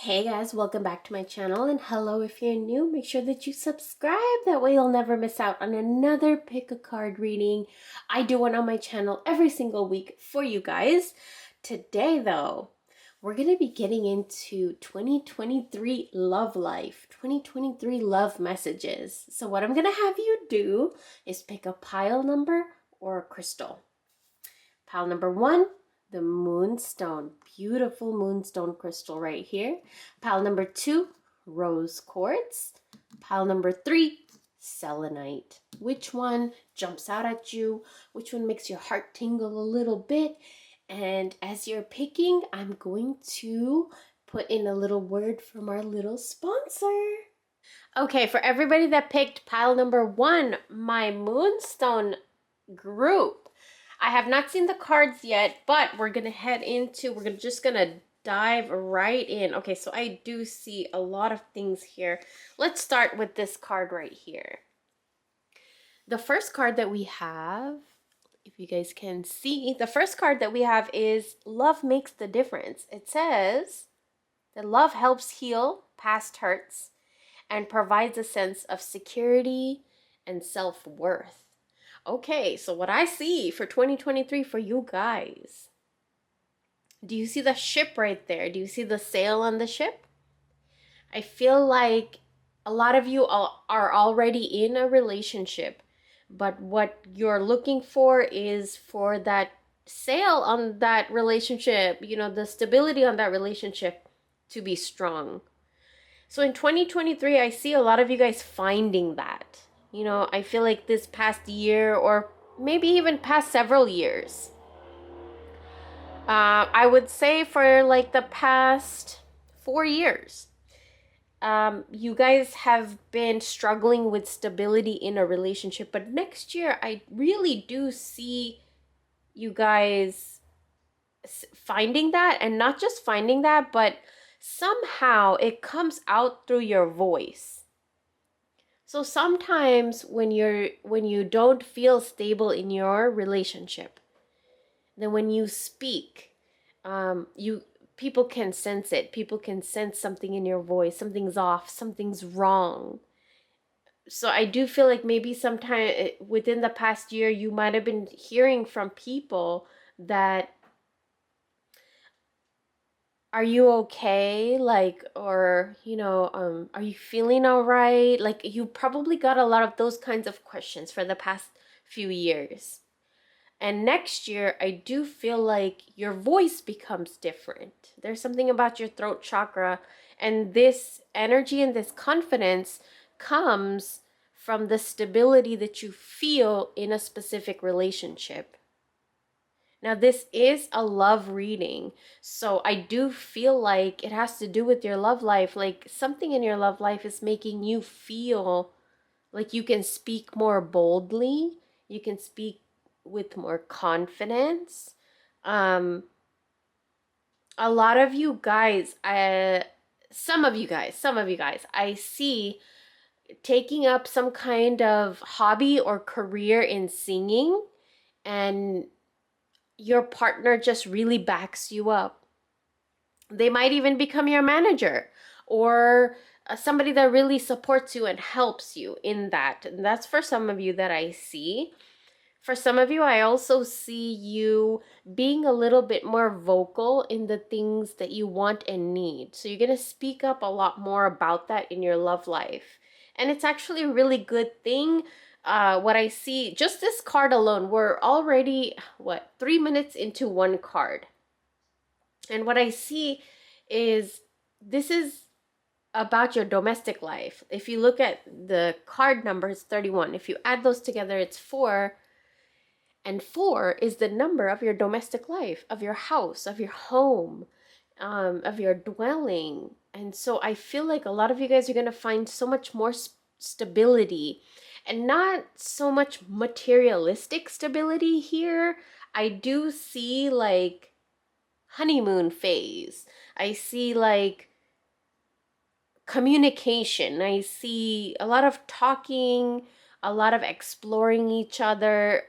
Hey guys, welcome back to my channel, and hello if you're new, make sure that you subscribe, that way you'll never miss out on another pick a card reading. I do one on my channel every single week for you guys. Today though, we're going to be getting into 2023 love life, 2023 love messages. So what I'm going to have you do is pick a pile number or a crystal. Pile number 1, the moonstone, beautiful moonstone crystal right here. Pile number 2, rose quartz. Pile number 3, selenite. Which one jumps out at you? Which one makes your heart tingle a little bit? And as you're picking, I'm going to put in a little word from our little sponsor. Okay, for everybody that picked pile number 1, my moonstone group, I have not seen the cards yet, but we're just gonna dive right in. Okay, so I do see a lot of things here. Let's start with this card right here. The first card that we have, if you guys can see, the first card that we have is Love Makes the Difference. It says that love helps heal past hurts and provides a sense of security and self-worth. Okay, so what I see for 2023 for you guys, do you see the ship right there? Do you see the sail on the ship? I feel like a lot of you are already in a relationship, but what you're looking for is for that sail on that relationship, the stability on that relationship to be strong. So in 2023, I see a lot of you guys finding that. I feel like this past year or maybe even past several years. I would say for like the past 4 years, you guys have been struggling with stability in a relationship. But next year, I really do see you guys finding that, and not just finding that, but somehow it comes out through your voice. So sometimes when you don't feel stable in your relationship, then when you speak, people can sense it. People can sense something in your voice. Something's off. Something's wrong. So I do feel like maybe sometime within the past year, you might have been hearing from people that, are you okay? Like, or, are you feeling all right? Like, you probably got a lot of those kinds of questions for the past few years. And next year, I do feel like your voice becomes different. There's something about your throat chakra, and this energy and this confidence comes from the stability that you feel in a specific relationship. Now, this is a love reading, so I do feel like it has to do with your love life. Like something in your love life is making you feel like you can speak more boldly, you can speak with more confidence. A lot of you guys, some of you guys, I see taking up some kind of hobby or career in singing, and your partner just really backs you up. They might even become your manager or somebody that really supports you and helps you in that. And that's for some of you that I see. For some of you, I also see you being a little bit more vocal in the things that you want and need. So you're going to speak up a lot more about that in your love life. And it's actually a really good thing. What I see, just this card alone, we're already, 3 minutes into one card. And what I see is this is about your domestic life. If you look at the card numbers, 31. If you add those together, it's 4. And 4 is the number of your domestic life, of your house, of your home, of your dwelling. And so I feel like a lot of you guys are going to find so much more stability, and not so much materialistic stability here. I do see like honeymoon phase. I see like communication. I see a lot of talking, a lot of exploring each other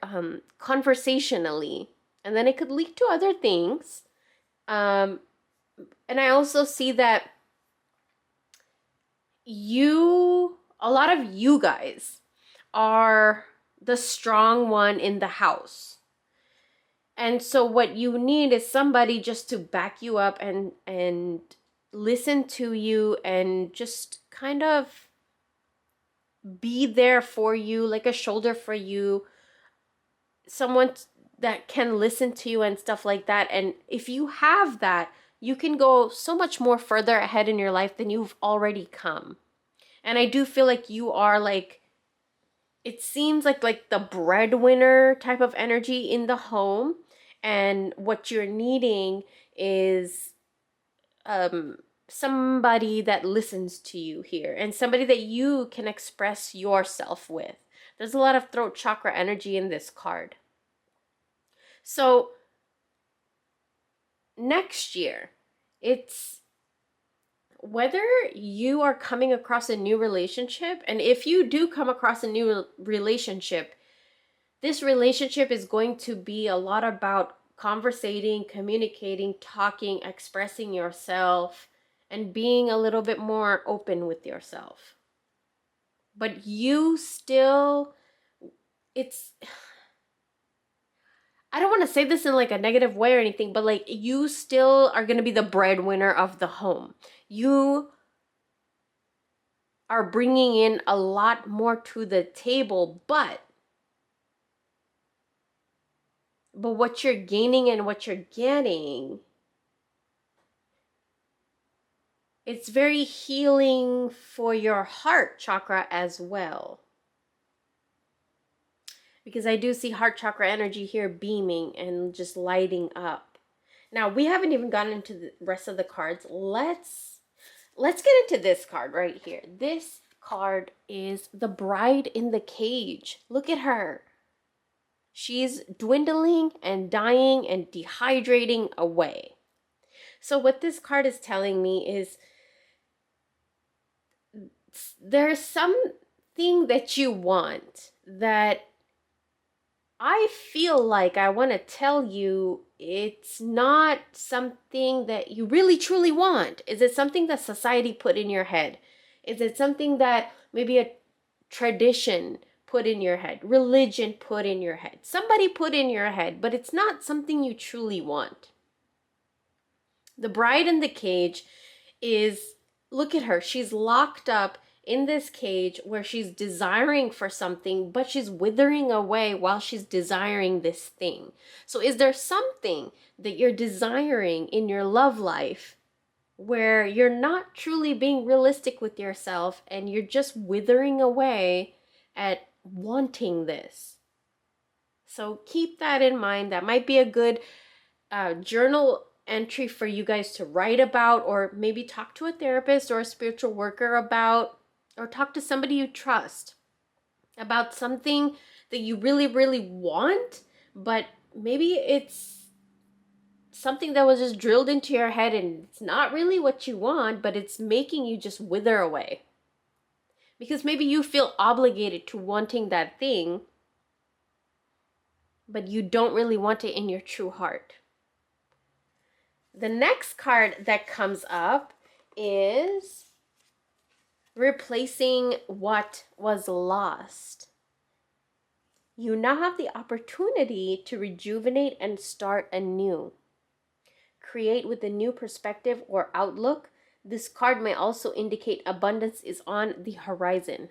conversationally. And then it could lead to other things. And I also see that a lot of you guys are the strong one in the house. And so what you need is somebody just to back you up and listen to you and just kind of be there for you, like a shoulder for you, someone that can listen to you and stuff like that. And if you have that, you can go so much more further ahead in your life than you've already come. And I do feel like you are like, it seems like the breadwinner type of energy in the home, and what you're needing is somebody that listens to you here and somebody that you can express yourself with. There's a lot of throat chakra energy in this card. So next year, it's whether you are coming across a new relationship, and if you do come across a new relationship, this relationship is going to be a lot about conversating, communicating, talking, expressing yourself, and being a little bit more open with yourself. But you still, it's, I don't want to say this in like a negative way or anything, but like you still are going to be the breadwinner of the home. You are bringing in a lot more to the table, but what you're gaining and what you're getting, it's very healing for your heart chakra as well. Because I do see heart chakra energy here beaming and just lighting up. Now, we haven't even gotten into the rest of the cards. Let's get into this card right here. This card is the Bride in the Cage. Look at her. She's dwindling and dying and dehydrating away. So what this card is telling me is there's something that you want that I feel like I want to tell you it's not something that you really truly want. Is it something that society put in your head? Is it something that maybe a tradition put in your head, religion put in your head, somebody put in your head, but it's not something you truly want? The Bride in the Cage is, look at her, she's locked up in this cage where she's desiring for something, but she's withering away while she's desiring this thing. So is there something that you're desiring in your love life where you're not truly being realistic with yourself and you're just withering away at wanting this? So keep that in mind. That might be a good journal entry for you guys to write about, or maybe talk to a therapist or a spiritual worker about, or talk to somebody you trust about something that you really, really want, but maybe it's something that was just drilled into your head and it's not really what you want, but it's making you just wither away. Because maybe you feel obligated to wanting that thing, but you don't really want it in your true heart. The next card that comes up is replacing what was lost. You now have the opportunity to rejuvenate and start anew. Create with a new perspective or outlook. This card may also indicate abundance is on the horizon.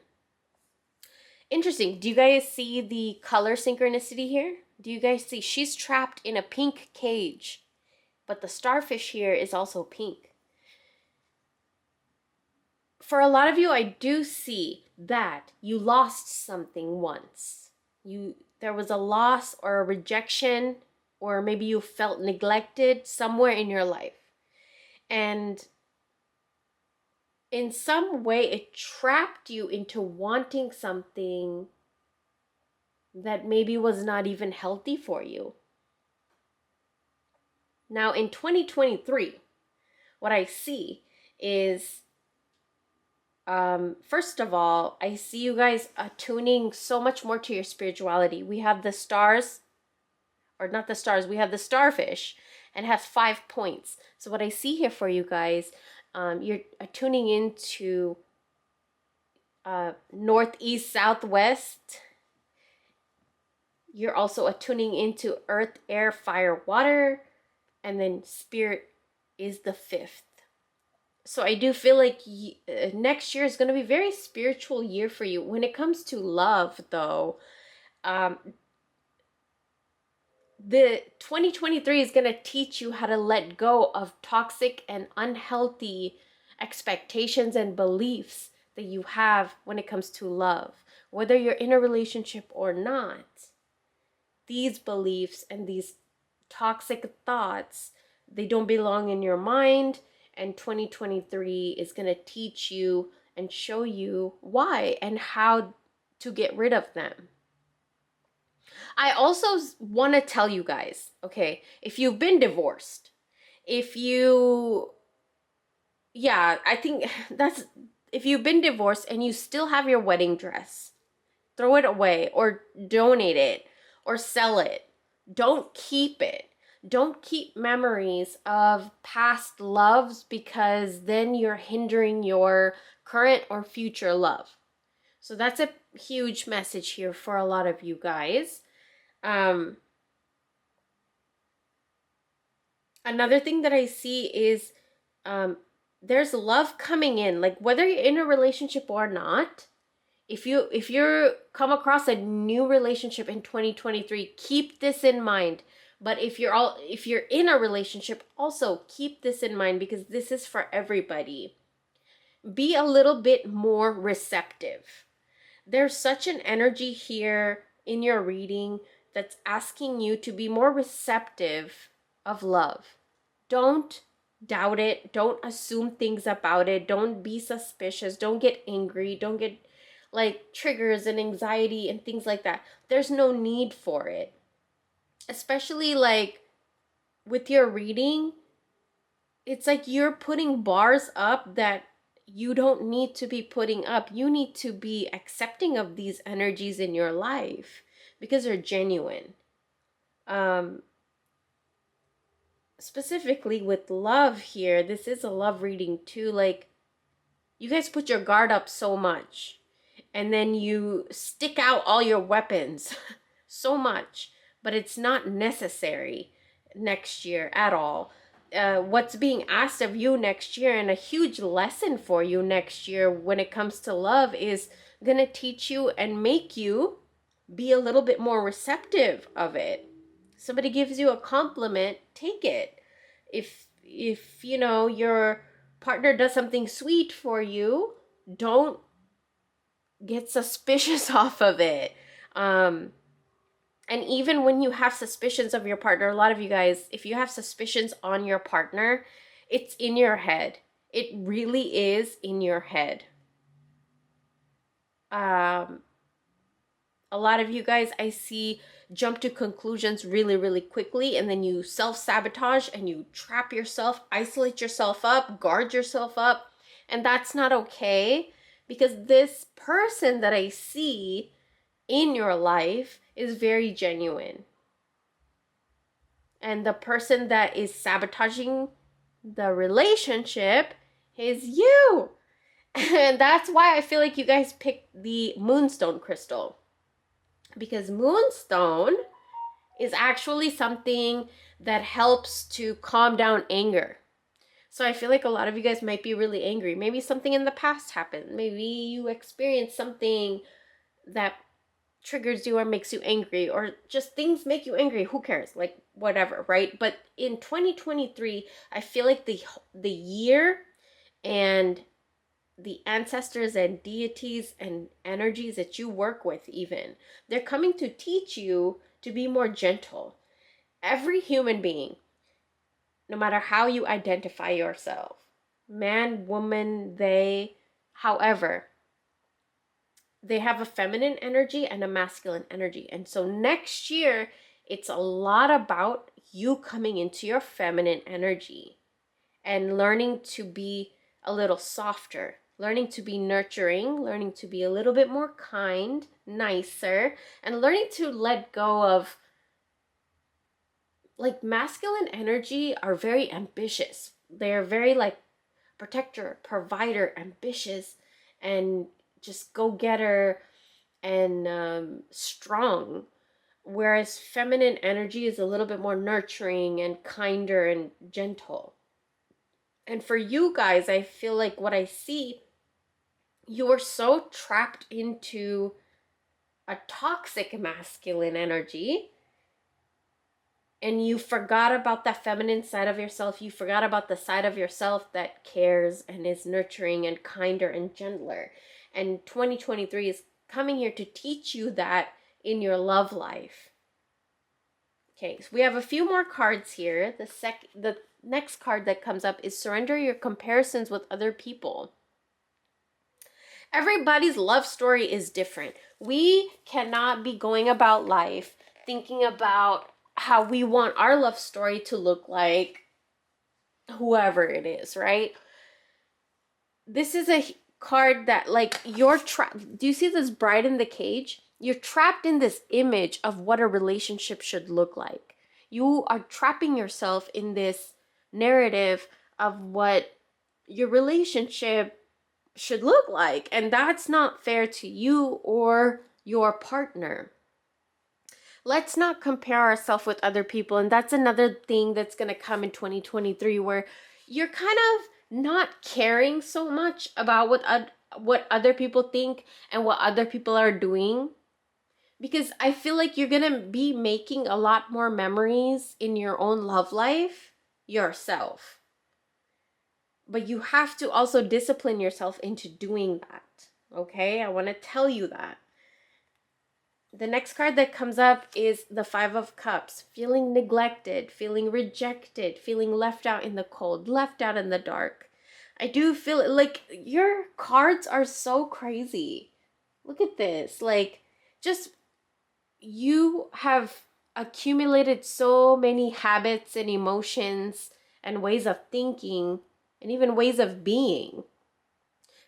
Interesting. Do you guys see the color synchronicity here? Do you guys see she's trapped in a pink cage, but the starfish here is also pink? For a lot of you, I do see that you lost something once. There was a loss or a rejection, or maybe you felt neglected somewhere in your life. And in some way, it trapped you into wanting something that maybe was not even healthy for you. Now, in 2023, what I see is, first of all, I see you guys attuning so much more to your spirituality. We have the stars, or not the stars, we have the starfish, and has 5 points. So what I see here for you guys, you're attuning into northeast, southwest. You're also attuning into earth, air, fire, water, and then spirit is the fifth. So I do feel like next year is going to be a very spiritual year for you. When it comes to love, though, um, the 2023 is going to teach you how to let go of toxic and unhealthy expectations and beliefs that you have when it comes to love, whether you're in a relationship or not. These beliefs and these toxic thoughts, they don't belong in your mind, and 2023 is going to teach you and show you why and how to get rid of them. I also want to tell you guys, okay, if you've been divorced, if you, yeah, I think that's, if you've been divorced and you still have your wedding dress, throw it away or donate it or sell it. Don't keep it. Don't keep memories of past loves, because then you're hindering your current or future love. So that's a huge message here for a lot of you guys. Another thing that I see is there's love coming in, like whether you're in a relationship or not. If you're come across a new relationship in 2023, keep this in mind. But if you're in a relationship, also keep this in mind, because this is for everybody. Be a little bit more receptive. There's such an energy here in your reading that's asking you to be more receptive of love. Don't doubt it. Don't assume things about it. Don't be suspicious. Don't get angry. Don't get like triggers and anxiety and things like that. There's no need for it. Especially like with your reading, it's like you're putting bars up that you don't need to be putting up. You need to be accepting of these energies in your life because they're genuine. Specifically with love here, this is a love reading too. Like, you guys put your guard up so much, and then you stick out all your weapons so much, but it's not necessary next year at all. What's being asked of you next year, and a huge lesson for you next year when it comes to love, is gonna teach you and make you be a little bit more receptive of it. Somebody gives you a compliment, take it. If you know your partner does something sweet for you, don't get suspicious off of it. And even when you have suspicions of your partner, a lot of you guys, if you have suspicions on your partner, it's in your head. It really is in your head. A lot of you guys I see jump to conclusions really, really quickly, and then you self-sabotage and you trap yourself, isolate yourself up, guard yourself up, and that's not okay, because this person that I see in your life is very genuine. And the person that is sabotaging the relationship is you. And that's why I feel like you guys picked the Moonstone crystal. Because Moonstone is actually something that helps to calm down anger. So I feel like a lot of you guys might be really angry. Maybe something in the past happened. Maybe you experienced something that triggers you or makes you angry, or just things make you angry. Who cares? Like, whatever, right? But in 2023, I feel like the year and the ancestors and deities and energies that you work with, even, they're coming to teach you to be more gentle. Every human being, no matter how you identify yourself, man, woman, they, however, they have a feminine energy and a masculine energy. And so next year, it's a lot about you coming into your feminine energy and learning to be a little softer, learning to be nurturing, learning to be a little bit more kind, nicer, and learning to let go of, like, masculine energy are very ambitious. They're very like protector, provider, ambitious, and just go-getter and strong, whereas feminine energy is a little bit more nurturing and kinder and gentle. And for you guys, I feel like what I see, you are so trapped into a toxic masculine energy, and you forgot about that feminine side of yourself. You forgot about the side of yourself that cares and is nurturing and kinder and gentler. And 2023 is coming here to teach you that in your love life. Okay, so we have a few more cards here. The next card that comes up is surrender your comparisons with other people. Everybody's love story is different. We cannot be going about life thinking about how we want our love story to look like whoever it is, right? This is a card that, like, you're trapped. Do you see this bride in the cage? You're trapped in this image of what a relationship should look like. You are trapping yourself in this narrative of what your relationship should look like, and that's not fair to you or your partner. Let's not compare ourselves with other people, and that's another thing that's going to come in 2023, where you're kind of not caring so much about what other people think and what other people are doing, because I feel like you're going to be making a lot more memories in your own love life yourself. But you have to also discipline yourself into doing that. Okay? I want to tell you that. The next card that comes up is the Five of Cups. Feeling neglected, feeling rejected, feeling left out in the cold, left out in the dark. I do feel like your cards are so crazy. Look at this. Like, just, you have accumulated so many habits and emotions and ways of thinking and even ways of being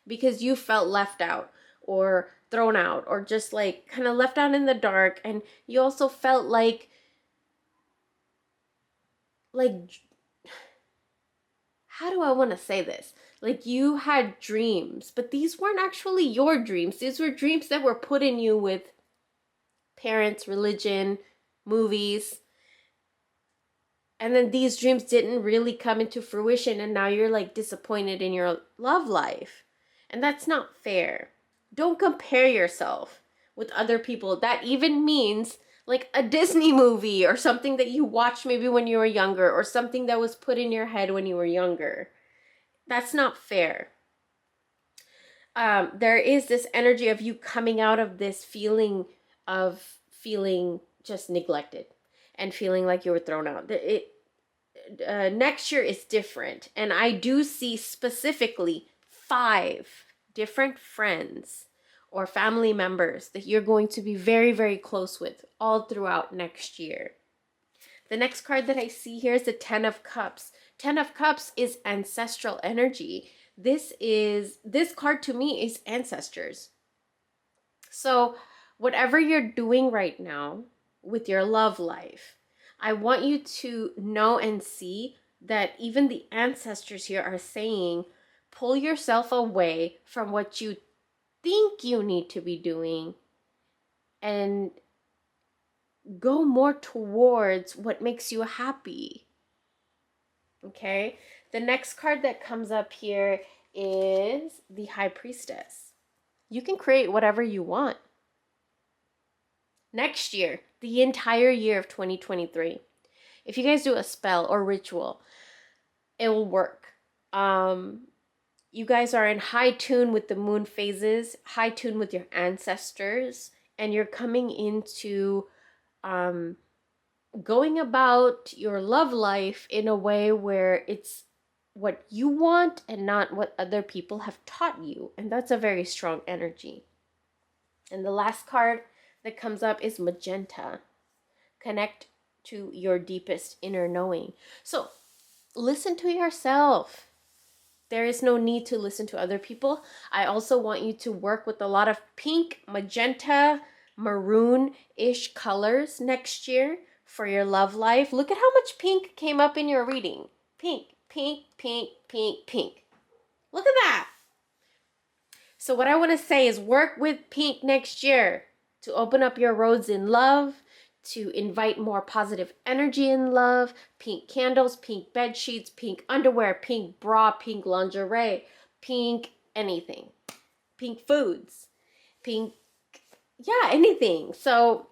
because you felt left out or thrown out or just like kind of left out in the dark. And you also felt like how do I want to say this? Like, you had dreams, but these weren't actually your dreams. These were dreams that were put in you with parents, religion, movies. And then these dreams didn't really come into fruition, and now you're like disappointed in your love life. And that's not fair. Don't compare yourself with other people. That even means like a Disney movie or something that you watched maybe when you were younger, or something that was put in your head when you were younger. That's not fair. There is this energy of you coming out of this feeling of feeling just neglected and feeling like you were thrown out. Next year is different, and I do see specifically 5 different friends or family members that you're going to be very, very close with all throughout next year. The next card that I see here is the Ten of Cups. Ten of Cups is ancestral energy. This card to me is ancestors. So whatever you're doing right now with your love life, I want you to know and see that even the ancestors here are saying, pull yourself away from what you think you need to be doing and go more towards what makes you happy. Okay? The next card that comes up here is the High Priestess. You can create whatever you want. Next year, the entire year of 2023, if you guys do a spell or ritual, it will work. You guys are in high tune with the moon phases, high tune with your ancestors, and you're coming into going about your love life in a way where it's what you want and not what other people have taught you. And that's a very strong energy. And the last card that comes up is Magenta. Connect to your deepest inner knowing. So listen to yourself. There is no need to listen to other people. I also want you to work with a lot of pink, magenta, maroon-ish colors next year for your love life. Look at how much pink came up in your reading. Pink, pink, pink, pink, pink. Look at that. So what I want to say is work with pink next year to open up your roads in love, to invite more positive energy in love, pink candles, pink bed sheets, pink underwear, pink bra, pink lingerie, pink anything, pink foods, pink, yeah, anything. So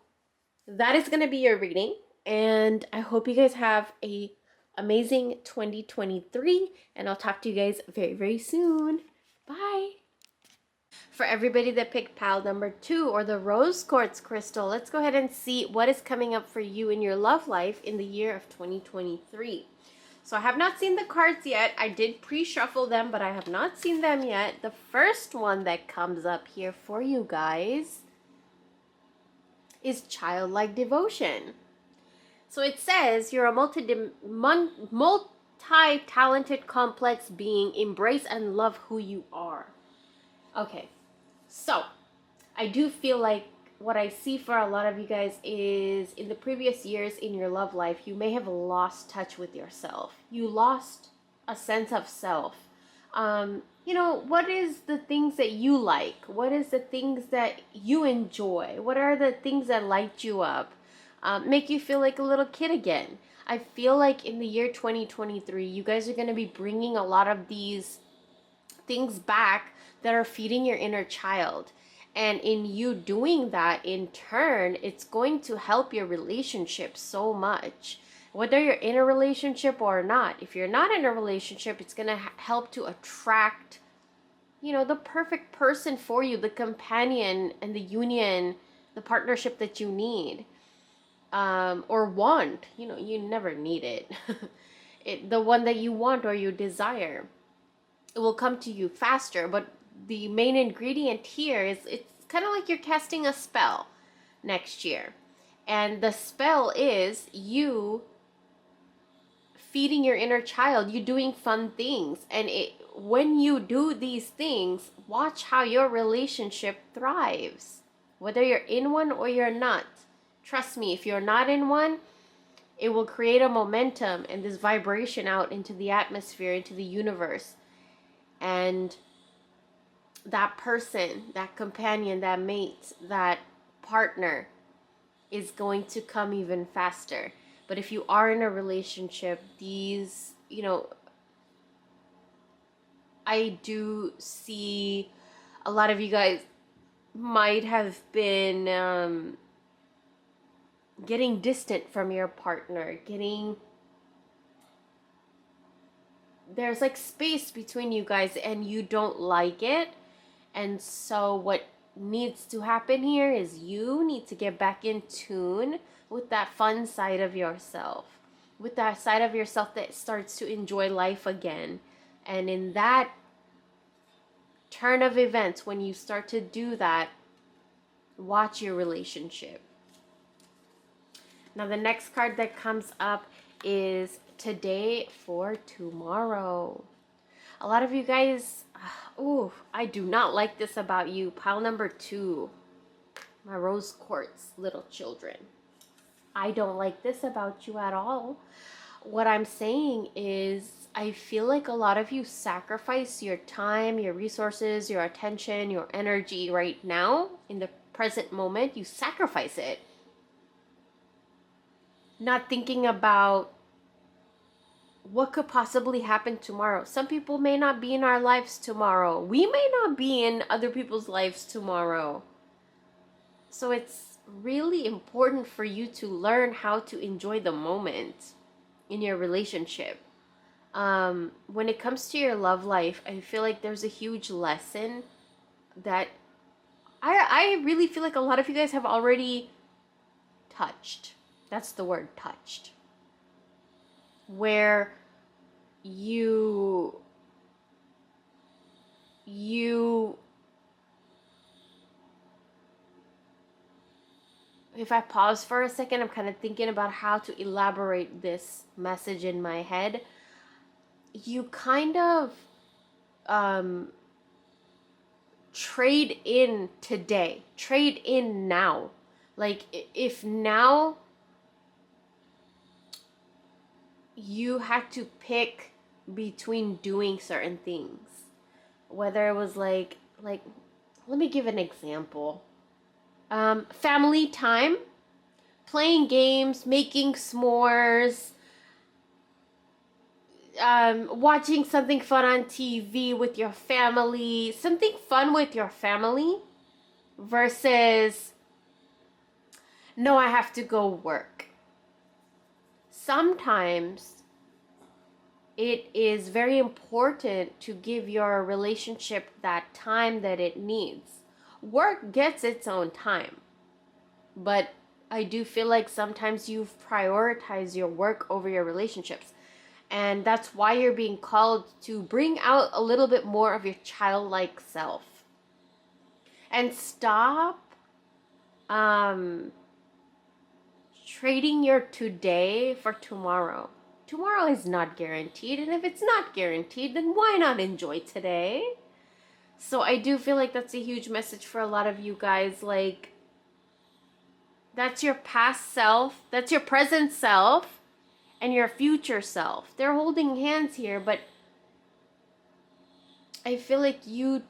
that is going to be your reading, and I hope you guys have a amazing 2023, and I'll talk to you guys very, very soon. Bye. For everybody that picked pile number 2 or the rose quartz crystal, let's go ahead and see what is coming up for you in your love life in the year of 2023. So I have not seen the cards yet. I did pre-shuffle them, but I have not seen them yet. The first one that comes up here for you guys is childlike devotion. So it says you're a multi-talented, complex being. Embrace and love who you are. Okay, so I do feel like what I see for a lot of you guys is in the previous years in your love life, you may have lost touch with yourself. You lost a sense of self. What is the things that you like? What is the things that you enjoy? What are the things that light you up? Make you feel like a little kid again. I feel like in the year 2023, you guys are going to be bringing a lot of these things back that are feeding your inner child. And in you doing that, in turn, it's going to help your relationship so much. Whether you're in a relationship or not, if you're not in a relationship, it's going to help to attract, the perfect person for you, the companion and the union, the partnership that you need, or want. You never need it. The one that you want or you desire. It will come to you faster, but the main ingredient here is it's kind of like you're casting a spell next year. And the spell is you feeding your inner child, you doing fun things. And when you do these things, watch how your relationship thrives. Whether you're in one or you're not. Trust me, if you're not in one, it will create a momentum and this vibration out into the atmosphere, into the universe. And that person, that companion, that mate, that partner is going to come even faster. But if you are in a relationship, these, I do see a lot of you guys might have been getting distant from your partner, there's like space between you guys and you don't like it. And so what needs to happen here is you need to get back in tune with that fun side of yourself, with that side of yourself that starts to enjoy life again. And in that turn of events, when you start to do that, watch your relationship. Now the next card that comes up is today for tomorrow. A lot of you guys, I do not like this about you. Pile number 2, my rose quartz little children. I don't like this about you at all. What I'm saying is I feel like a lot of you sacrifice your time, your resources, your attention, your energy right now in the present moment. You sacrifice it. Not thinking about what could possibly happen tomorrow. Some people may not be in our lives tomorrow. We may not be in other people's lives tomorrow. So it's really important for you to learn how to enjoy the moment in your relationship. When it comes to your love life, I feel like there's a huge lesson that I really feel like a lot of you guys have already touched. That's the word, touched. Where you if I pause for a second, I'm kind of thinking about how to elaborate this message in my head. You kind of trade in today, trade in now. Like if now you had to pick between doing certain things, whether it was like like, let me give an example. Family time, playing games, making s'mores, watching something fun on TV with your family, something fun with your family versus, no, I have to go work. Sometimes it is very important to give your relationship that time that it needs. Work gets its own time, but I do feel like sometimes you prioritize your work over your relationships. And that's why you're being called to bring out a little bit more of your childlike self. And stop um, trading your today for tomorrow. Tomorrow is not guaranteed, and if it's not guaranteed, then why not enjoy today? So I do feel like that's a huge message for a lot of you guys. Like, that's your past self, that's your present self, and your future self. They're holding hands here, but I feel like you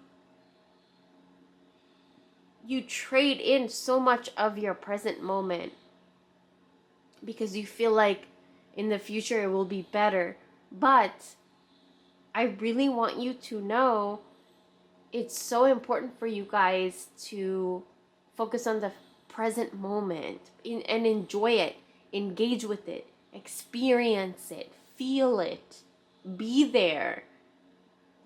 trade in so much of your present moment because you feel like in the future it will be better. But I really want you to know it's so important for you guys to focus on the present moment and enjoy it, engage with it, experience it, feel it, be there.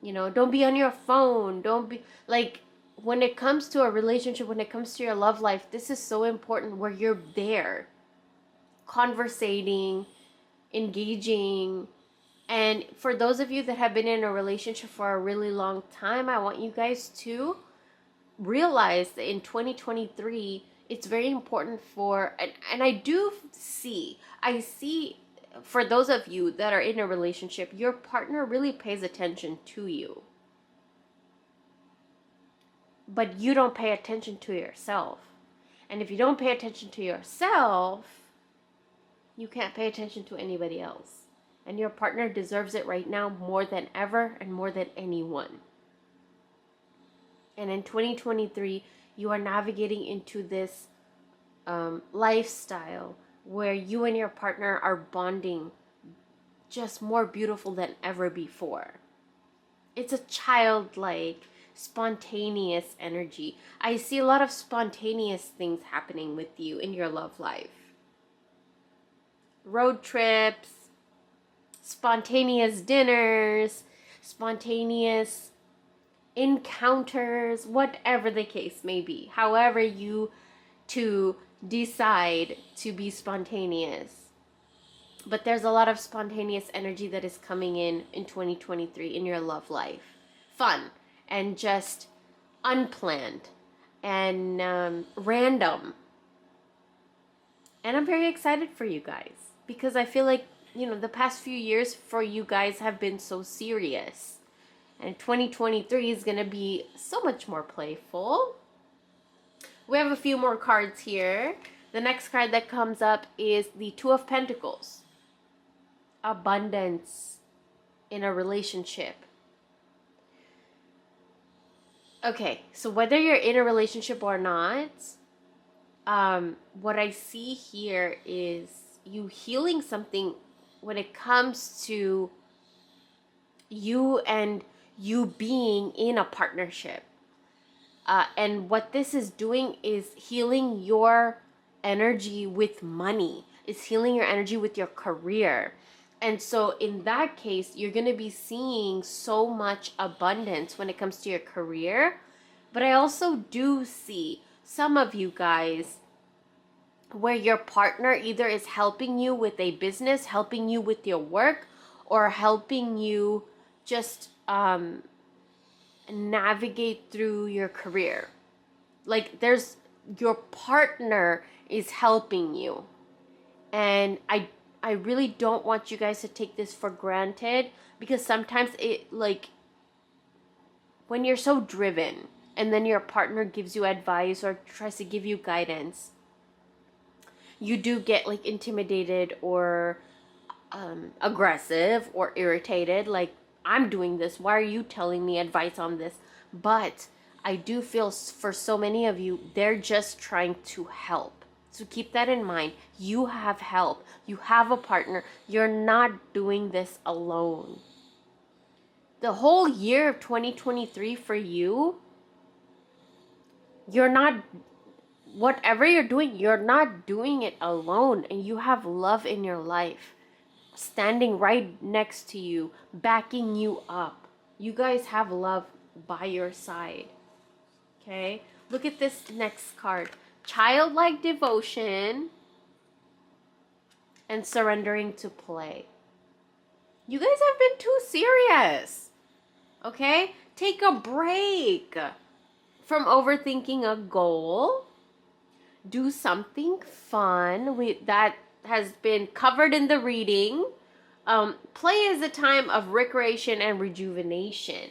Don't be on your phone. Don't be like, when it comes to a relationship, when it comes to your love life, this is so important where you're there, conversating, engaging. And for those of you that have been in a relationship for a really long time, I want you guys to realize that in 2023, it's very important and I see for those of you that are in a relationship, your partner really pays attention to you. But you don't pay attention to yourself. And if you don't pay attention to yourself, you can't pay attention to anybody else. And your partner deserves it right now more than ever and more than anyone. And in 2023, you are navigating into this lifestyle where you and your partner are bonding just more beautiful than ever before. It's a childlike, spontaneous energy. I see a lot of spontaneous things happening with you in your love life. Road trips, spontaneous dinners, spontaneous encounters, whatever the case may be. However you to decide to be spontaneous. But there's a lot of spontaneous energy that is coming in 2023 in your love life. Fun and just unplanned and random. And I'm very excited for you guys because I feel like, the past few years for you guys have been so serious. And 2023 is going to be so much more playful. We have a few more cards here. The next card that comes up is the Two of Pentacles. Abundance in a relationship. Okay, so whether you're in a relationship or not, what I see here is you healing something when it comes to you and you being in a partnership. And what this is doing is healing your energy with money. It's healing your energy with your career. And so in that case, you're going to be seeing so much abundance when it comes to your career. But I also do see some of you guys where your partner either is helping you with a business, helping you with your work, or helping you just navigate through your career. Like your partner is helping you. And I really don't want you guys to take this for granted, because sometimes when you're so driven and then your partner gives you advice or tries to give you guidance, you do get intimidated or aggressive or irritated. Like, I'm doing this. Why are you telling me advice on this? But I do feel for so many of you, they're just trying to help. So keep that in mind. You have help. You have a partner. You're not doing this alone. The whole year of 2023 for you, you're not, whatever you're doing, you're not doing it alone. And you have love in your life, standing right next to you, backing you up. You guys have love by your side. Okay, look at this next card. Childlike devotion and surrendering to play. You guys have been too serious. Okay, take a break from overthinking a goal. Do something fun. That has been covered in the reading. Play is a time of recreation and rejuvenation.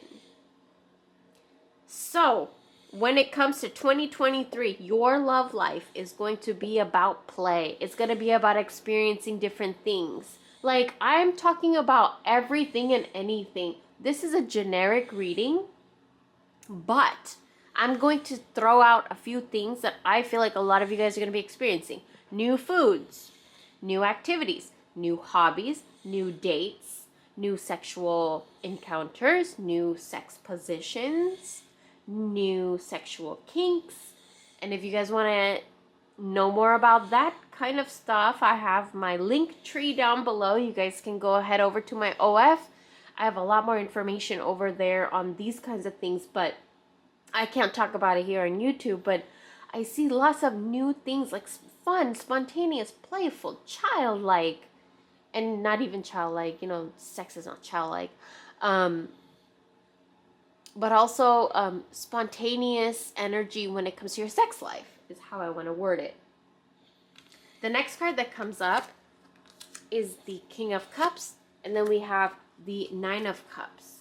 So, when it comes to 2023, your love life is going to be about play. It's going to be about experiencing different things. Like, I'm talking about everything and anything. This is a generic reading, but I'm going to throw out a few things that I feel like a lot of you guys are going to be experiencing. New foods, new activities, new hobbies, new dates, new sexual encounters, new sex positions, new sexual kinks. And if you guys want to know more about that kind of stuff, I have my link tree down below. You guys can go ahead over to my OF. I have a lot more information over there on these kinds of things, but I can't talk about it here on YouTube. But I see lots of new things, like fun, spontaneous, playful, childlike, and not even childlike, sex is not childlike. But also spontaneous energy when it comes to your sex life is how I want to word it. The next card that comes up is the King of Cups, and then we have the Nine of Cups.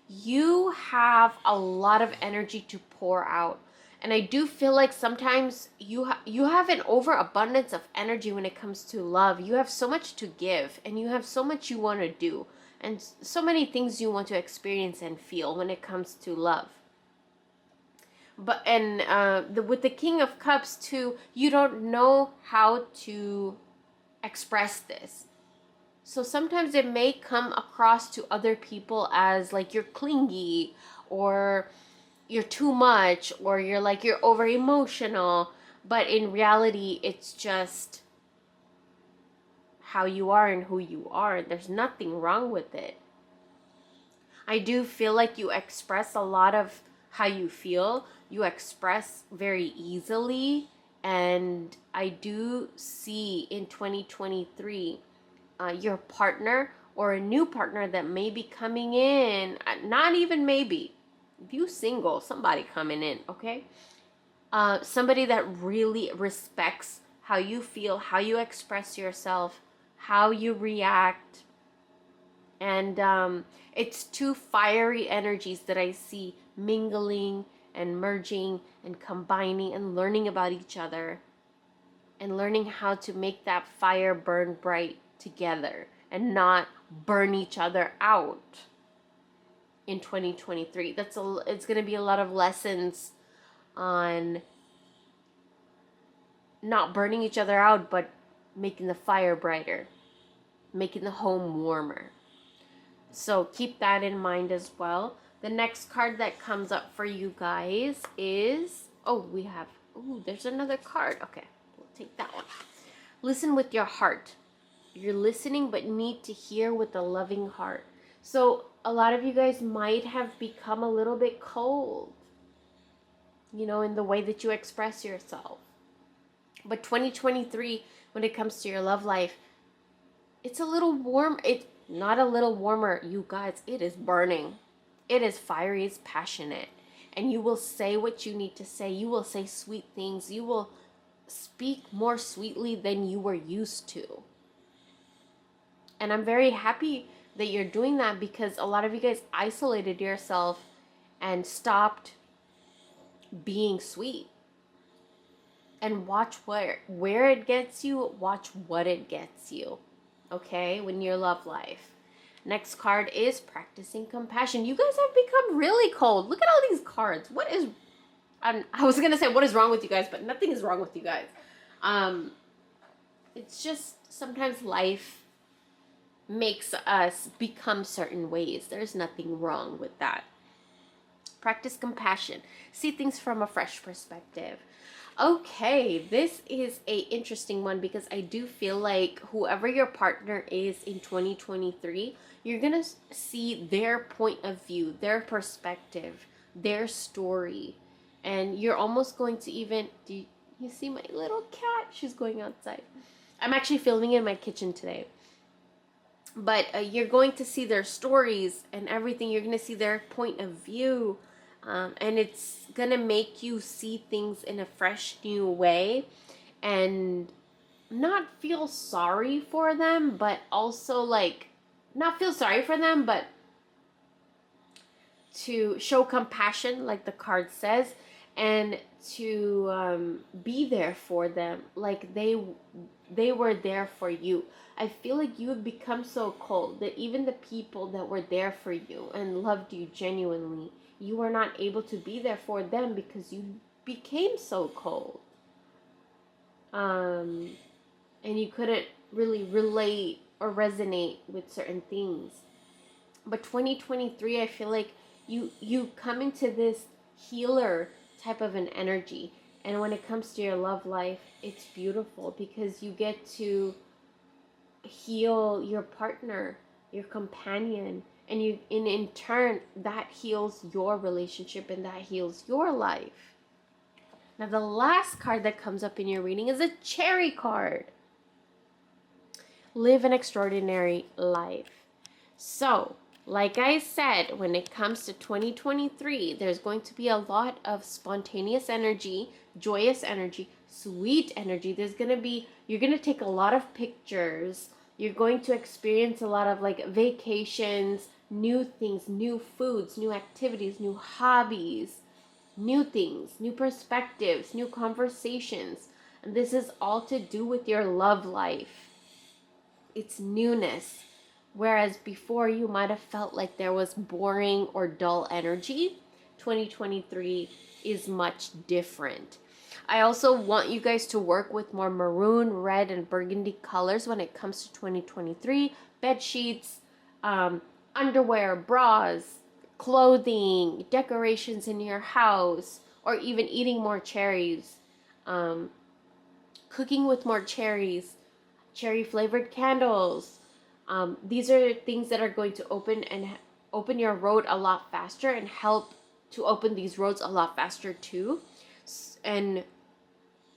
You have a lot of energy to pour out, and I do feel like sometimes you have an overabundance of energy when it comes to love. You have so much to give, and you have so much you want to do, and so many things you want to experience and feel when it comes to love. But with the King of Cups too, you don't know how to express this. So sometimes it may come across to other people as like you're clingy, or you're too much, or you're over emotional. But in reality, it's just how you are and who you are. There's nothing wrong with it. I do feel like you express a lot of how you feel. You express very easily. And I do see in 2023, your partner or a new partner that may be coming in, not even maybe, if you single, somebody coming in, okay? Somebody that really respects how you feel, how you express yourself, how you react. And it's two fiery energies that I see mingling and merging and combining and learning about each other and learning how to make that fire burn bright together and not burn each other out in 2023. It's going to be a lot of lessons on not burning each other out, but making the fire brighter, making the home warmer. So keep that in mind as well. The next card that comes up for you guys is, there's another card. Okay, we'll take that one. Listen with your heart. You're listening but need to hear with a loving heart. So a lot of you guys might have become a little bit cold, in the way that you express yourself. But 2023, when it comes to your love life, it's a little warm. It's not a little warmer, you guys. It is burning. It is fiery. It's passionate. And you will say what you need to say. You will say sweet things. You will speak more sweetly than you were used to. And I'm very happy that you're doing that, because a lot of you guys isolated yourself and stopped being sweet. And watch where it gets you. Watch what it gets you. Okay? When your love life. Next card is practicing compassion. You guys have become really cold. Look at all these cards. What is I was gonna say what is wrong with you guys, but nothing is wrong with you guys. It's just sometimes life makes us become certain ways. There's nothing wrong with that. Practice compassion. See things from a fresh perspective. Okay, this is a interesting one because I do feel like whoever your partner is in 2023, you're going to see their point of view, their perspective, their story. And you're almost going to even, do you see my little cat? She's going outside. I'm actually filming in my kitchen today. But you're going to see their stories and everything. You're going to see their point of view. And it's going to make you see things in a fresh, new way. And not feel sorry for them, but also like, not feel sorry for them, but to show compassion, like the card says, and to be there for them, like they were there for you. I feel like you have become so cold that even the people that were there for you and loved you genuinely, you were not able to be there for them because you became so cold. And you couldn't really relate or resonate with certain things. But 2023, I feel like you come into this healer type of an energy. And when it comes to your love life, it's beautiful because you get to heal your partner, your companion, and in turn that heals your relationship and that heals your life. Now the last card that comes up in your reading is a cherry card. Live an extraordinary life. So, like I said, when it comes to 2023, there's going to be a lot of spontaneous energy, joyous energy, sweet energy. You're going to take a lot of pictures. You're going to experience a lot of like vacations, new things, new foods, new activities, new hobbies, new things, new perspectives, new conversations. And this is all to do with your love life. It's newness. Whereas before you might have felt like there was boring or dull energy, 2023 is much different. I also want you guys to work with more maroon, red, and burgundy colors when it comes to 2023. Bed sheets, underwear, bras, clothing, decorations in your house, or even eating more cherries, cooking with more cherries, cherry-flavored candles. These are things that are going to open your road a lot faster and help to open these roads a lot faster too, and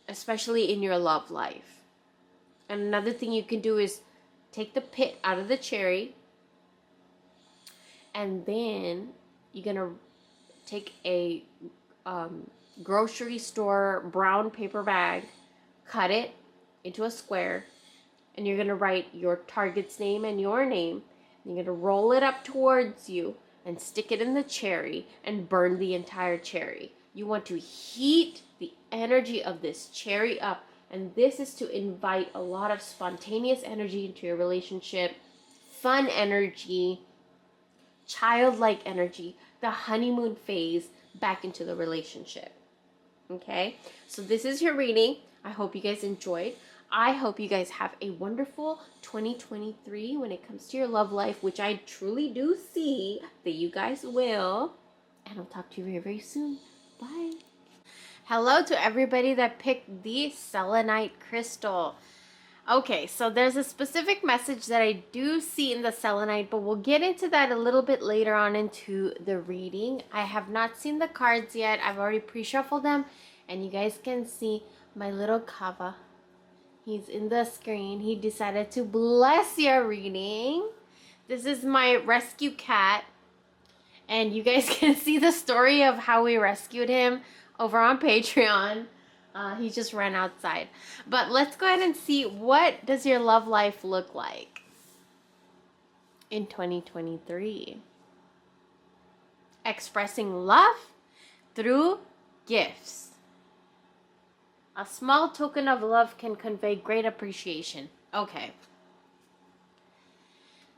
especially in your love life. And another thing you can do is take the pit out of the cherry, and then you're gonna take a grocery store brown paper bag, cut it into a square, and you're going to write your target's name and your name. And you're going to roll it up towards you and stick it in the cherry and burn the entire cherry. You want to heat the energy of this cherry up. And this is to invite a lot of spontaneous energy into your relationship, fun energy, childlike energy, the honeymoon phase back into the relationship. Okay? So this is your reading. I hope you guys enjoyed. I hope you guys have a wonderful 2023 when it comes to your love life, which I truly do see that you guys will. And I'll talk to you very, very soon. Bye. Hello to everybody that picked the selenite crystal. Okay, so there's a specific message that I do see in the selenite, but we'll get into that a little bit later on into the reading. I have not seen the cards yet. I've already pre-shuffled them, and you guys can see my little Kava. He's in the screen. He decided to bless your reading. This is my rescue cat. And you guys can see the story of how we rescued him over on Patreon. He just ran outside. But let's go ahead and see, what does your love life look like in 2023? Expressing love through gifts. A small token of love can convey great appreciation. Okay.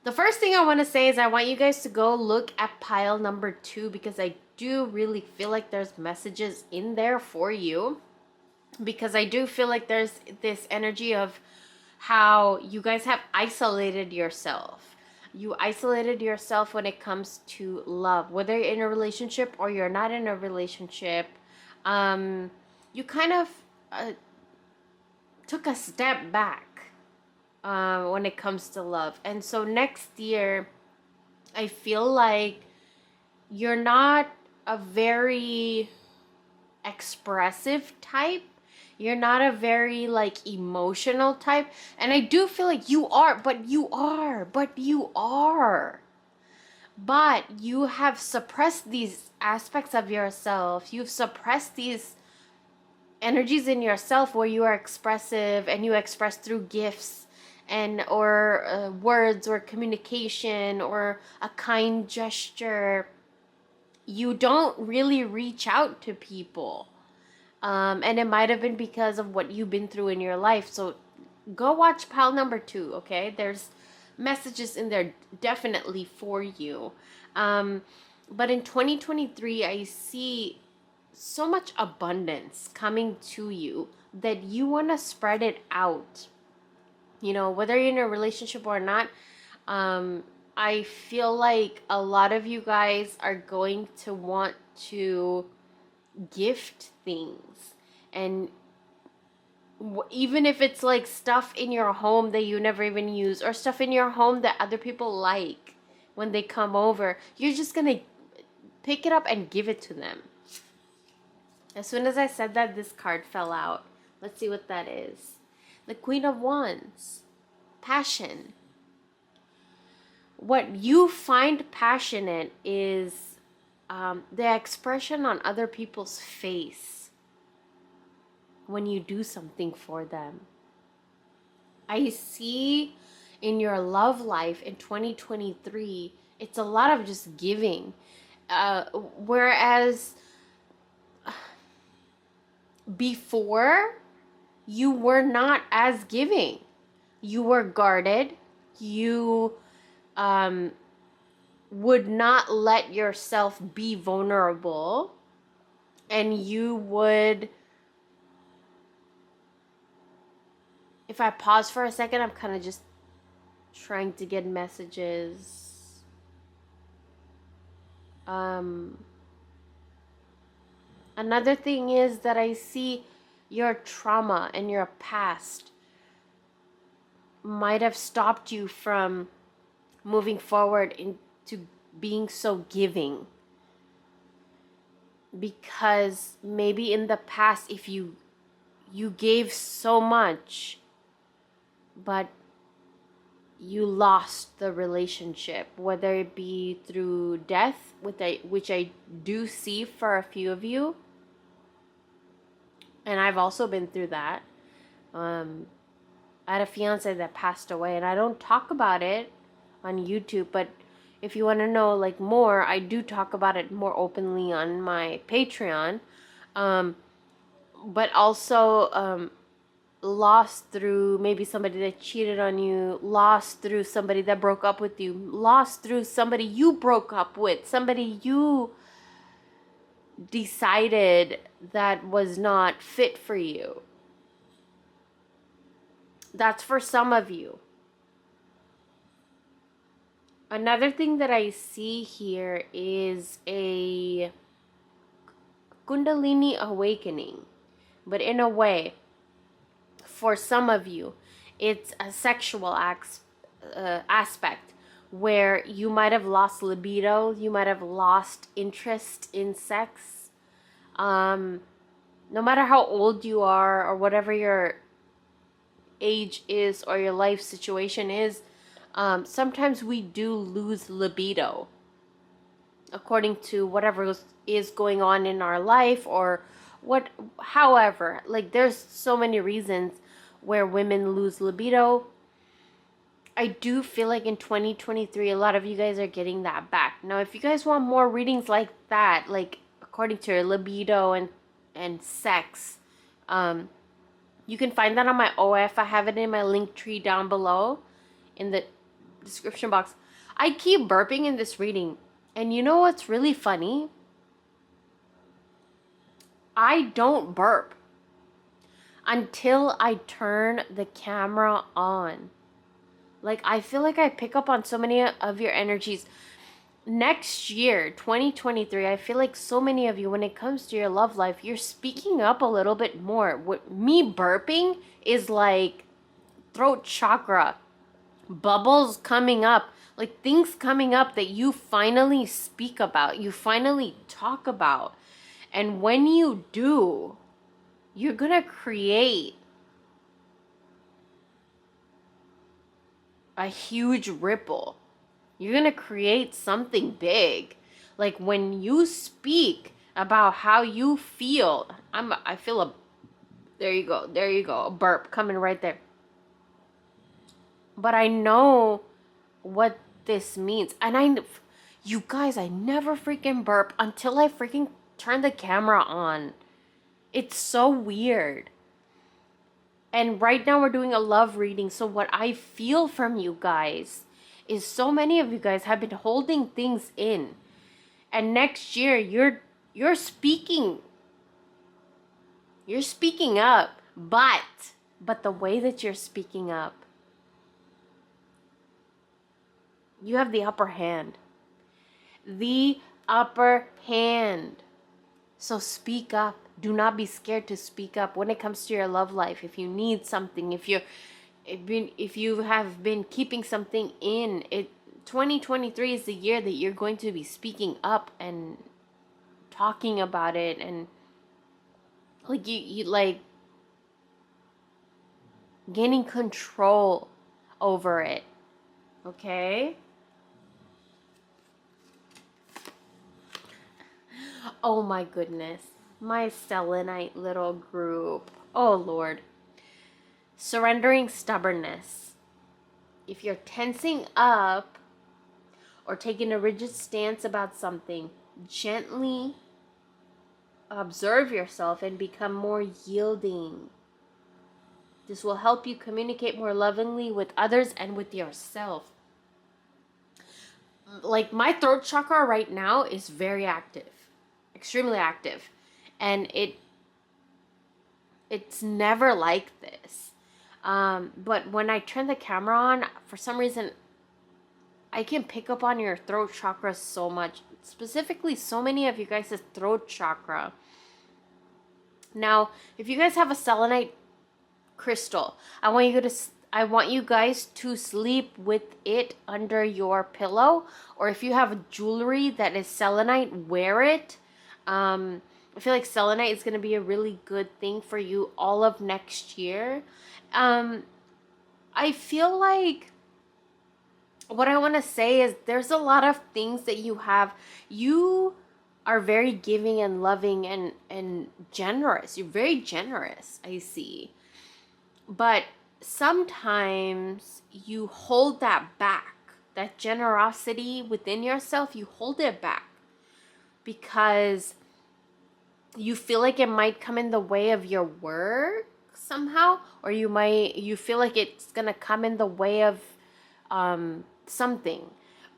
The first thing I want to say is I want you guys to go look at pile number 2, because I do really feel like there's messages in there for you, because I do feel like there's this energy of how you guys have isolated yourself. You isolated yourself when it comes to love, whether you're in a relationship or you're not in a relationship. You kind of took a step back when it comes to love. And so next year, I feel like you're not a very expressive type. You're not a very like emotional type. And I do feel like you are, but you are, but you are. But you have suppressed these aspects of yourself. You've suppressed these energies in yourself where you are expressive and you express through gifts and or words or communication or a kind gesture. You don't really reach out to people. And it might have been because of what you've been through in your life. So go watch pile number 2, okay? There's messages in there definitely for you. But in 2023, I see so much abundance coming to you that you want to spread it out. You know, whether you're in a relationship or not, I feel like a lot of you guys are going to want to gift things, and even if it's like stuff in your home that you never even use, or stuff in your home that other people like when they come over, you're just gonna pick it up and give it to them. As soon as I said that, this card fell out. Let's see what that is. The Queen of Wands. Passion. What you find passionate is the expression on other people's face when you do something for them. I see in your love life in 2023, it's a lot of just giving. Whereas before, you were not as giving. You were guarded. You would not let yourself be vulnerable. And you would... If I pause for a second, I'm kind of just trying to get messages. Another thing is that I see your trauma and your past might have stopped you from moving forward into being so giving. Because maybe in the past, if you gave so much, but you lost the relationship, whether it be through death, which I do see for a few of you, and I've also been through that. I had a fiance that passed away, and I don't talk about it on YouTube, but if you want to know like more, I do talk about it more openly on my Patreon. But also lost through maybe somebody that cheated on you, lost through somebody that broke up with you, lost through somebody you broke up with, somebody you decided that was not fit for you. That's for some of you. Another thing that I see here is a Kundalini awakening, but in a way, for some of you, it's a sexual aspect where you might have lost libido, you might have lost interest in sex. No matter how old you are or whatever your age is or your life situation is, sometimes we do lose libido according to whatever is going on in our life, or however, like there's so many reasons where women lose libido. I do feel like in 2023, a lot of you guys are getting that back. Now, if you guys want more readings like that, like according to your libido and sex, you can find that on my OF. I have it in my link tree down below in the description box. I keep burping in this reading. And you know what's really funny? I don't burp until I turn the camera on. Like, I feel like I pick up on so many of your energies. Next year, 2023, I feel like so many of you, when it comes to your love life, you're speaking up a little bit more. What me burping is like throat chakra, bubbles coming up, like things coming up that you finally speak about, you finally talk about. And when you do, you're gonna create a huge ripple. You're gonna create something big. Like when you speak about how you feel, I feel a, there you go, a burp coming right there. But I know what this means. And you guys, I never freaking burp until I freaking turn the camera on. It's so weird. And right now we're doing a love reading. So what I feel from you guys is so many of you guys have been holding things in. And next year you're speaking. You're speaking up, but the way that you're speaking up, you have the upper hand. The upper hand. So speak up. Do not be scared to speak up when it comes to your love life. If you need something, if you have been keeping something in, 2023 is the year that you're going to be speaking up and talking about it, and like you like gaining control over it. Okay? Oh my goodness. My selenite little group. Oh Lord. Surrendering stubbornness. If you're tensing up or taking a rigid stance about something, gently observe yourself and become more yielding. This will help you communicate more lovingly with others and with yourself. Like my throat chakra right now is very active, extremely active. And it's never like this. But when I turn the camera on, for some reason, I can pick up on your throat chakra so much. Specifically, so many of you guys' throat chakra. Now, if you guys have a selenite crystal, I want you guys to sleep with it under your pillow. Or if you have jewelry that is selenite, wear it. I feel like selenite is going to be a really good thing for you all of next year. I feel like what I want to say is there's a lot of things that you have. You are very giving and loving and generous. You're very generous, I see. But sometimes you hold that back. That generosity within yourself, you hold it back because you feel like it might come in the way of your work somehow, or you feel like it's gonna come in the way of something,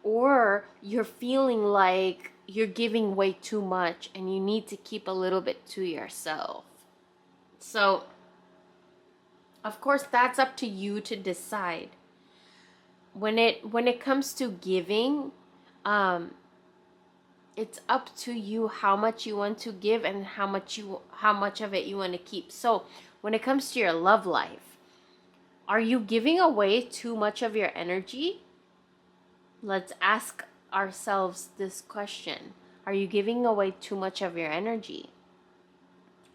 or you're feeling like you're giving way too much and you need to keep a little bit to yourself. So of course that's up to you to decide. When it comes to giving, it's up to you how much you want to give and how much of it you want to keep. So when it comes to your love life, are you giving away too much of your energy? Let's ask ourselves this question. Are you giving away too much of your energy?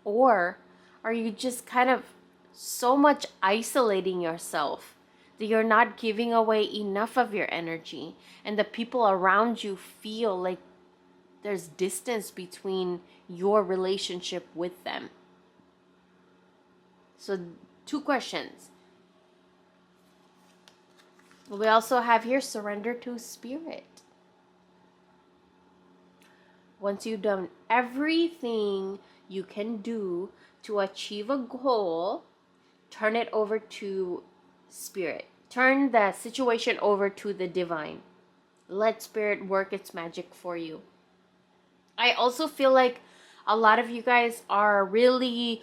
Or are you just kind of so much isolating yourself that you're not giving away enough of your energy, and the people around you feel like there's distance between your relationship with them? So 2 questions. We also have here surrender to spirit. Once you've done everything you can do to achieve a goal, turn it over to spirit. Turn the situation over to the divine. Let spirit work its magic for you. I also feel like a lot of you guys are really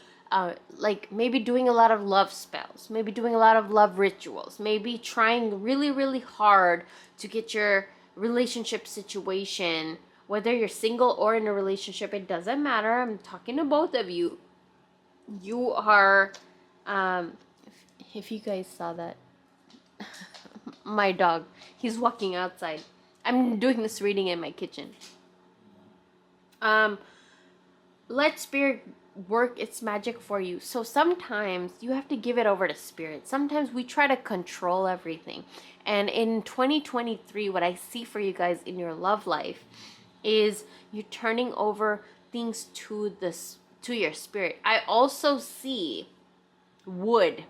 like maybe doing a lot of love spells, maybe doing a lot of love rituals, maybe trying really, really hard to get your relationship situation, whether you're single or in a relationship, it doesn't matter. I'm talking to both of you. You are, if you guys saw that, my dog, he's walking outside. I'm doing this reading in my kitchen. Um, let spirit work its magic for you. So sometimes you have to give it over to spirit. Sometimes we try to control everything. And in 2023, what I see for you guys in your love life is you're turning over things to your spirit. I also see wood.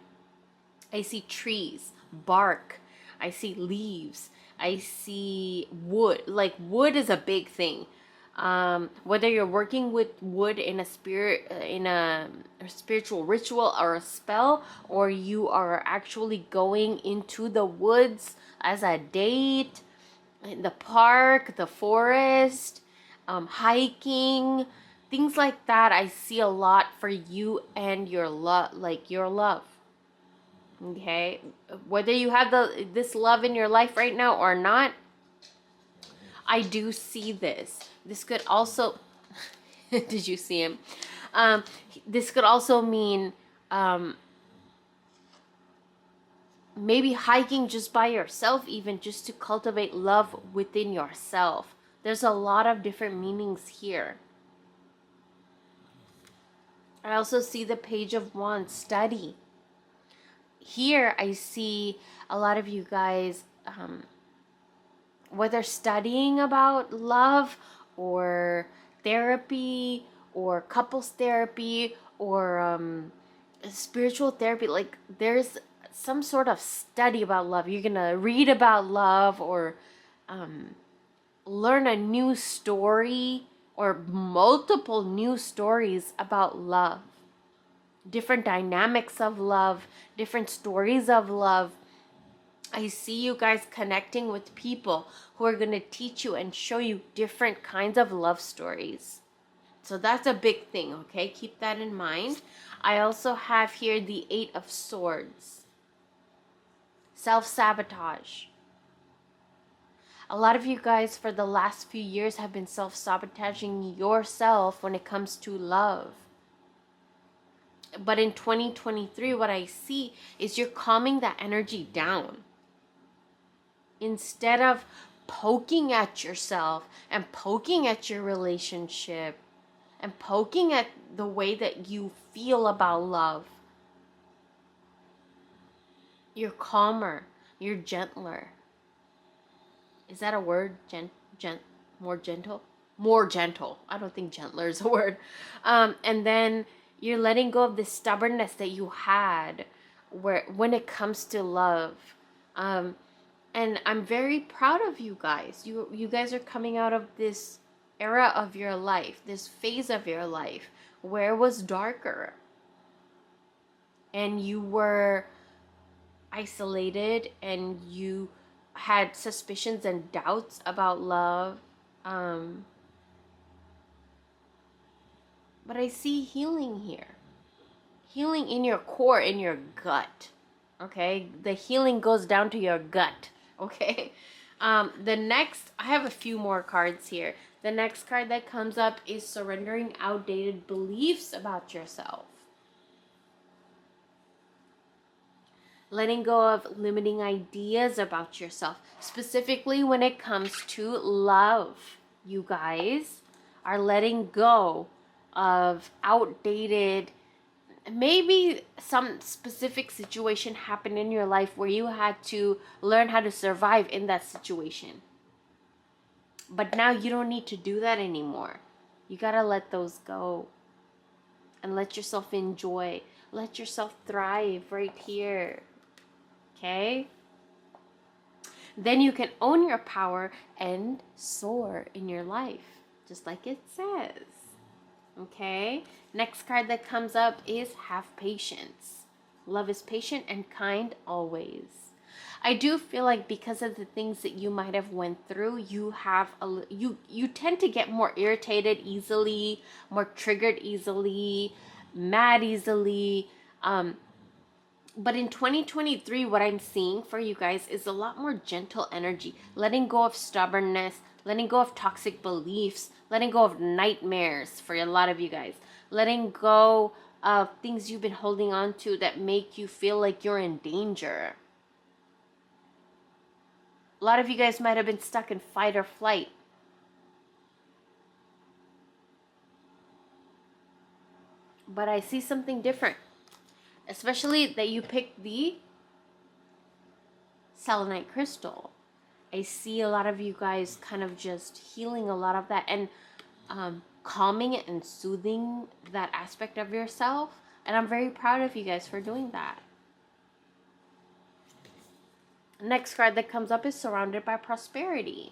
I see trees, bark. I see leaves. I see wood. Like wood is a big thing. Whether you're working with wood in a spiritual ritual or a spell, or you are actually going into the woods as a date, in the park, the forest, hiking, things like that. I see a lot for you and your love. Okay, whether you have this love in your life right now or not, I do see this. This could also, did you see him? Um, this could also mean maybe hiking just by yourself, even just to cultivate love within yourself. There's a lot of different meanings here. I also see the Page of Wands, study. Here I see a lot of you guys, whether studying about love or therapy or couples therapy or spiritual therapy, like there's some sort of study about love. You're gonna read about love or learn a new story or multiple new stories about love, different dynamics of love, different stories of love. I see you guys connecting with people who are going to teach you and show you different kinds of love stories. So that's a big thing, okay? Keep that in mind. I also have here the Eight of Swords. Self-sabotage. A lot of you guys for the last few years have been self-sabotaging yourself when it comes to love. But in 2023, what I see is you're calming that energy down. Instead of poking at yourself and poking at your relationship and poking at the way that you feel about love, you're calmer, you're gentler. Is that a word? More gentle? More gentle. I don't think gentler is a word. And then you're letting go of the stubbornness that you had when it comes to love. And I'm very proud of you guys. You guys are coming out of this era of your life, this phase of your life where it was darker and you were isolated and you had suspicions and doubts about love. But I see healing here. Healing in your core, in your gut. Okay? The healing goes down to your gut. Okay? The next, I have a few more cards here. The next card that comes up is surrendering outdated beliefs about yourself. Letting go of limiting ideas about yourself, specifically when it comes to love. You guys are letting go of outdated, maybe some specific situation happened in your life where you had to learn how to survive in that situation. But now you don't need to do that anymore. You gotta let those go and let yourself enjoy. Let yourself thrive right here. Okay? Then you can own your power and soar in your life, just like it says. Okay? Next card that comes up is have patience. Love is patient and kind always. I do feel like because of the things that you might have went through, you tend to get more irritated easily, more triggered easily, mad easily. But in 2023, what I'm seeing for you guys is a lot more gentle energy, letting go of stubbornness, letting go of toxic beliefs, letting go of nightmares for a lot of you guys, letting go of things you've been holding on to that make you feel like you're in danger. A lot of you guys might have been stuck in fight or flight. But I see something different. Especially that you picked the selenite crystal. I see a lot of you guys kind of just healing a lot of that and calming it and soothing that aspect of yourself. And I'm very proud of you guys for doing that. Next card that comes up is surrounded by prosperity.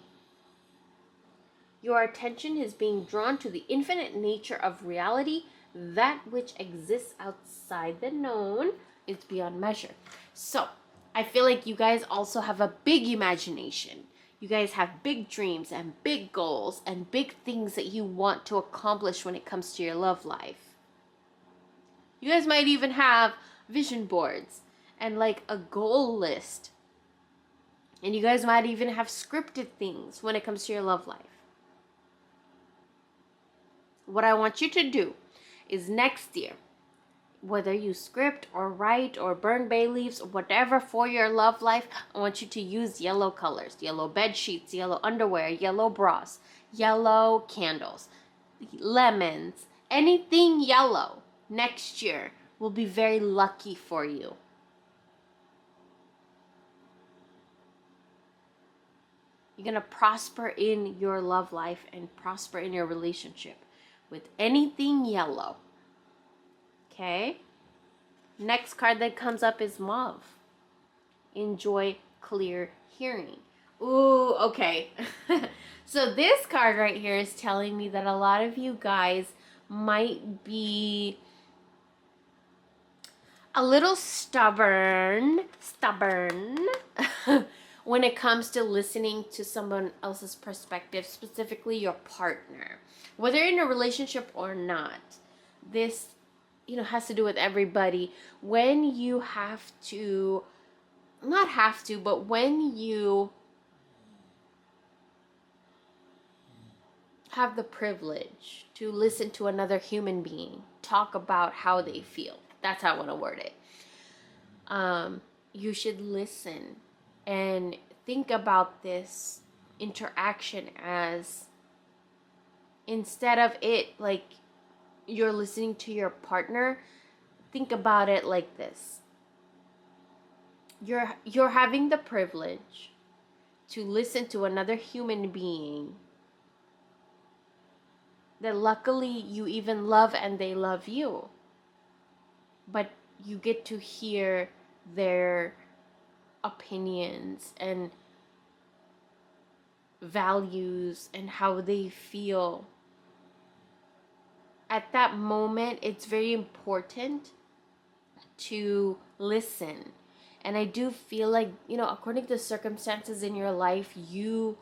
Your attention is being drawn to the infinite nature of reality. That which exists outside the known is beyond measure. So, I feel like you guys also have a big imagination. You guys have big dreams and big goals and big things that you want to accomplish when it comes to your love life. You guys might even have vision boards and like a goal list. And you guys might even have scripted things when it comes to your love life. What I want you to do is next year, whether you script or write or burn bay leaves, whatever for your love life, I want you to use yellow colors, yellow bed sheets, yellow underwear, yellow bras, yellow candles, lemons, anything yellow next year will be very lucky for you. You're going to prosper in your love life and prosper in your relationship with anything yellow. Okay? Next card that comes up is mauve. Enjoy clear hearing. Ooh, okay. So this card right here is telling me that a lot of you guys might be a little stubborn when it comes to listening to someone else's perspective, specifically your partner. Whether in a relationship or not, this, has to do with everybody. When you have to, not have to, but when you have the privilege to listen to another human being talk about how they feel. That's how I want to word it. You should listen and think about this interaction as, instead of it like you're listening to your partner, think about it like this. You're having the privilege to listen to another human being that luckily you even love and they love you. But you get to hear their opinions and values and how they feel. At that moment, it's very important to listen. And I do feel like, according to the circumstances in your life, you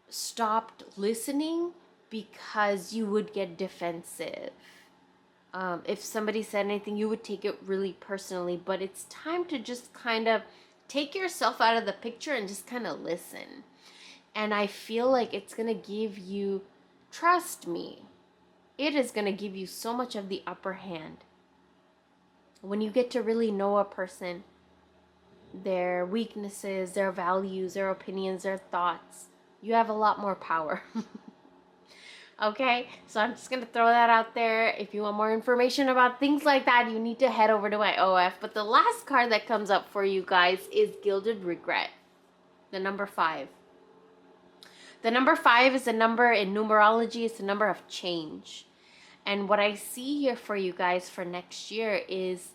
stopped listening because you would get defensive. If somebody said anything, you would take it really personally. But it's time to just kind of take yourself out of the picture and just kind of listen. And I feel like it's going to give you, trust me, it is going to give you so much of the upper hand. When you get to really know a person, their weaknesses, their values, their opinions, their thoughts, you have a lot more power. Okay, so I'm just going to throw that out there. If you want more information about things like that, you need to head over to my OF. But the last card that comes up for you guys is Gilded Regret, the number 5. The number 5 is a number in numerology. It's a number of change. And what I see here for you guys for next year is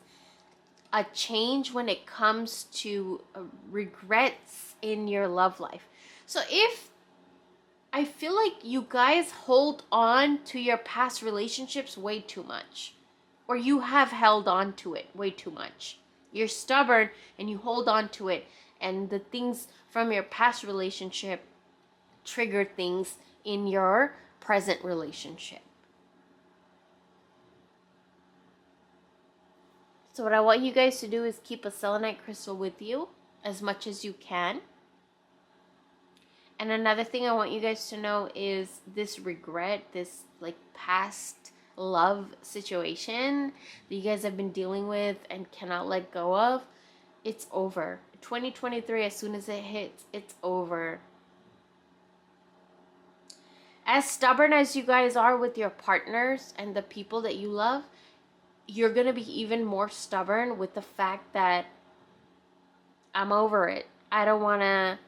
a change when it comes to regrets in your love life. So if I feel like you guys hold on to your past relationships way too much, or you have held on to it way too much. You're stubborn and you hold on to it. And the things from your past relationship trigger things in your present relationship. So what I want you guys to do is keep a selenite crystal with you as much as you can. And another thing I want you guys to know is this regret, this like past love situation that you guys have been dealing with and cannot let go of, it's over. 2023, as soon as it hits, it's over. As stubborn as you guys are with your partners and the people that you love, you're going to be even more stubborn with the fact that I'm over it. I don't want to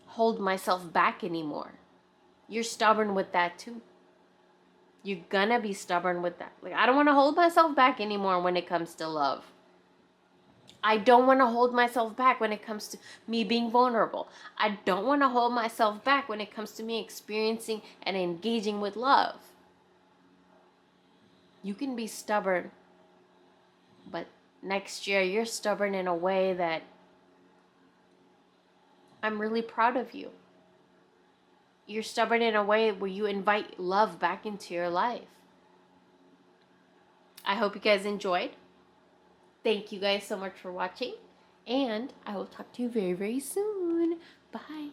hold myself back anymore. You're stubborn with that too. You're gonna be stubborn with that. Like, I don't want to hold myself back anymore when it comes to love. I don't want to hold myself back when it comes to me being vulnerable. I don't want to hold myself back when it comes to me experiencing and engaging with love. You can be stubborn, but next year you're stubborn in a way that I'm really proud of you. You're stubborn in a way where you invite love back into your life. I hope you guys enjoyed. Thank you guys so much for watching, and I will talk to you very, very soon. Bye.